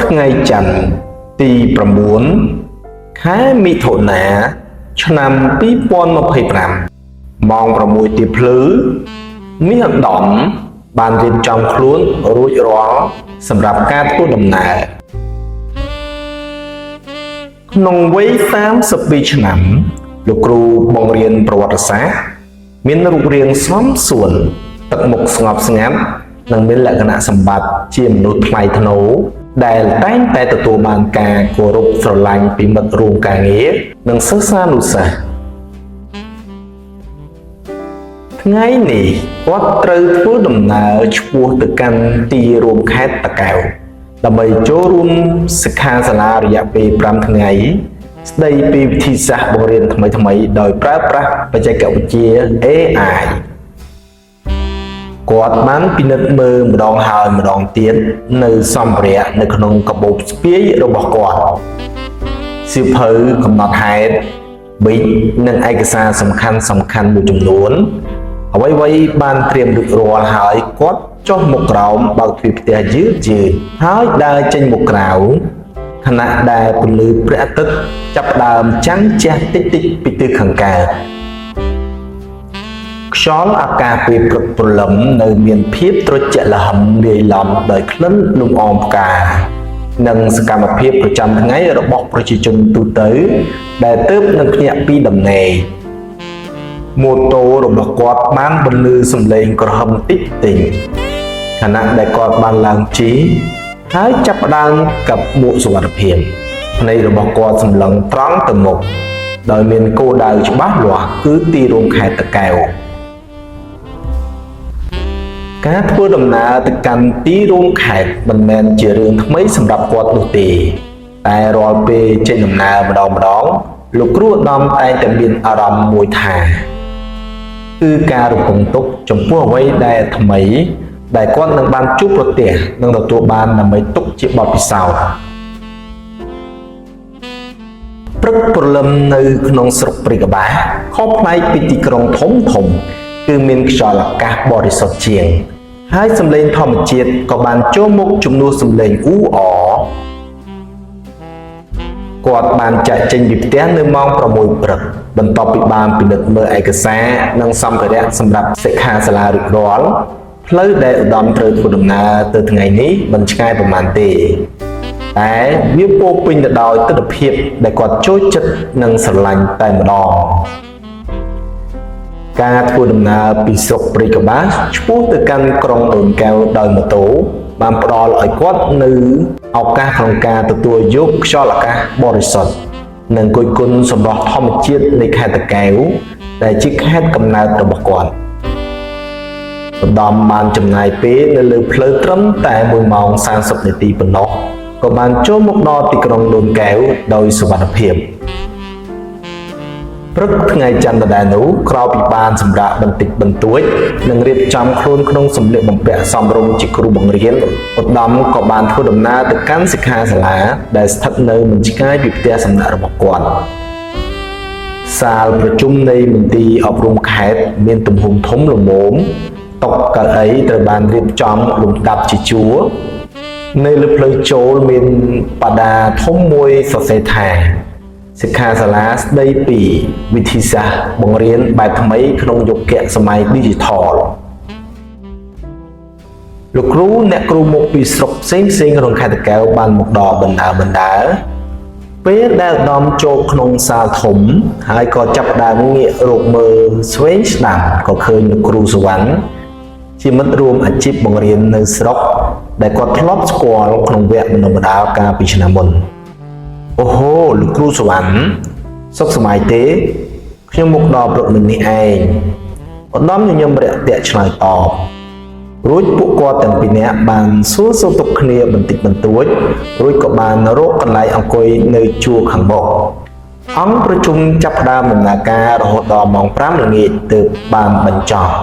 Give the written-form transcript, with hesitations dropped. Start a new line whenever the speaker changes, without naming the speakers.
ថ្ងៃច័ន្ទទី9ខែមិថុនាឆ្នាំ2025ម៉ោង6ទៀបភ្លឺមាសឧត្តមបានរៀបចំខ្លួនរួចរាល់សម្រាប់ការធ្វើដំណើរក្នុងវ័យ32ឆ្នាំលោកគ្រូបង្រៀនប្រវត្តិសាស្ត្រមានរូបរាងសមសួនទឹកមុខស្ងប់ស្ងាត់និងមានលក្ខណៈសម្បត្តិជាមនុស្សថ្លៃថ្នូរដែលតែងតែទទួលបានការគោរពស្រឡាញ់ពីមិត្តរួមការងារនិងសិស្សានុសិស្សថ្ងៃនេះគាត់ត្រូវធ្វើដំណើរឆ្ពោះទៅកាន់ទីរួមខេត្តតាកែវដើម្បីចូលរួមសិក្ខាសាលារយៈពេល5ថ្ងៃស្ដីពីវិធីសាស្ត្របង្រៀនថ្មីៗដោយប្រើប្រាស់បច្ចេកវិទ្យា AI គាត់បានពិនិត្យមើលម្ដងហើយម្ដងទៀតនៅសម្ភារៈនៅក្នុងកាបូបស្ពាយរបស់គាត់សៀវភៅកំណត់ហេតុប៊ិចនិងឯកសារសំខាន់មួយចំនួនអ្វីបានត្រៀមរួចរាល់ហើយគាត់ចុះមកក្រោមបើកទ្វារផ្ទះយឺតហើយដើរចេញមកក្រៅខណៈដែលពន្លឺព្រះអាទិត្យចាប់ផ្ដើមចាំងជះតិចពីទិសខាងកើតខ្យល់អាកាសពេលព្រឹកព្រលឹមនៅមានភាពត្រជាក់ល្ហឹមលាយឡំដោយក្លិនលំអងផ្កានិងសកម្មភាពប្រចាំថ្ងៃរបស់ប្រជាជនទូទៅដែលទើបនឹងភ្ញាក់ពីដំណេកម៉ូតូរបស់គាត់បានបន្លឺសំឡេងក្រហមតិចខណៈដែលគាត់បានឡើងជិះហើយចាប់ផ្ដើមកាប់មួកសុវត្ថិភាពភ្នែករបស់គាត់សម្លឹងត្រង់ទៅមុខដោយមានគោលដៅច្បាស់លាស់គឺទីរួមខេត្តតាកែវការធ្វើដំណើរទៅកាន់ទីរួមខេត្តមិនមែនជារឿងថ្មីសម្រាប់គាត់នោះទេតែរាល់ពេលចេញដំណើរម្ដងលោកគ្រូឧត្តមតែងតែមានអារម្មណ៍មួយថាគឺការរំពឹងទុកចំពោះអ្វីដែលថ្មីដែលគាត់នឹងបានជួបប្រទះនិងទទួលបានដើម្បីទុកជាបទពិសោធន៍ព្រឹកព្រលឹមនៅក្នុងស្រុកព្រៃកបាខុសប្លែកពីទីក្រុងធំគឺមានខ្យល់អាកាសបរិសុទ្ធជាងហើយសំឡេងធម្មជាតិក៏បានចូលមកជំនួសសំឡេងអ៊ូអរគាត់បានចាក់ចេញពីផ្ទះនៅម៉ោង6ព្រឹកបន្ទាប់ពីបានពិនិត្យមើលឯកសារនិងសម្ភារៈសម្រាប់សិក្ខាសាលារួចរាល់ផ្លូវដែលឧត្តមត្រូវធ្វើដំណើរទៅថ្ងៃនេះមិនឆ្ងាយប៉ុន្មានទេតែវាពោរពេញទៅដោយទិដ្ឋភាពដែលគាត់ចូលចិត្តនិងស្រឡាញ់តែម្ដងការធ្វើដំណើរពីស្រុកព្រៃកបាឆ្ពោះទៅកាន់ក្រុងដូនកែវដោយម៉ូតូបានផ្ដល់ឲ្យគាត់នៅឱកាសក្នុងការទទួលយកខ្យល់អាកាសបរិសុទ្ធនិងគយគន់សម្រស់ធម្មជាតិនៃខេត្តតាកែវដែលជាខេត្តកំណើតរបស់គាត់ឧត្តមបានចំណាយពេលនៅលើផ្លូវត្រឹមតែ1ម៉ោង30នាទីប៉ុណ្ណោះក៏បានចូលមកដល់ទីក្រុងដូនកែវដោយសុវត្ថិភាពព្រឹកថ្ងៃច័ន្ទដដែលនោះក្រោយពីបានសម្រាកបន្តិចបន្តួចនិងរៀបចំខ្លួនក្នុងសម្លៀកបំពាក់សមរម្យជាគ្រូបង្រៀនឧត្តមក៏បានធ្វើដំណើរទៅកាន់សិក្ខាសាលាដែលស្ថិតនៅមិនឆ្ងាយពីផ្ទះសំណាក់របស់គាត់សាលប្រជុំនៃមន្ទីរអប់រំខេត្តមានទំហំធំល្មមតុកៅអីត្រូវបានរៀបចំលំដាប់ជាជួរនៅលើផ្លូវចូលមានបដាធំមួយសរសេរថាសិក្ខាសាលាស្ដីពីវិធីសាស្ត្របង្រៀនបែបថ្មីក្នុងយុគសម័យ Digital លោកគ្រូអ្នកគ្រូមកពីស្រុកផ្សេងក្នុងខេត្តតាកែវបានមកដល់បណ្ដើរពេលដែលឧត្តមចូលក្នុងសាលធំហើយក៏ចាប់ដើមងាករកមើលស្វែងស្ដាប់ក៏ឃើញលោកគ្រូសុវណ្ណជាមិត្តរួមអាជីពបង្រៀននៅស្រុកដែលគាត់ធ្លាប់ស្គាល់ក្នុងវគ្គបណ្ដុះបណ្ដាលកាលពីឆ្នាំមុនអូហូលោកគ្រូសុវណ្ណសុខសប្បាយទេខ្ញុំមកដល់ព្រឹកមិញនេះឯងឧត្តមញញឹមរាក់ទាក់ឆ្លើយតបរួចពួកគាត់ទាំងពីរនាក់បានសួរសុខទុក្ខគ្នាបន្តិចបន្តួចរួចក៏បានរកកន្លែងអង្គុយនៅជួរខាងមុខអង្គប្រជុំចាប់ផ្ដើមដំណើរការរហូតដល់ម៉ោង5ល្ងាចទើបបានបញ្ចប់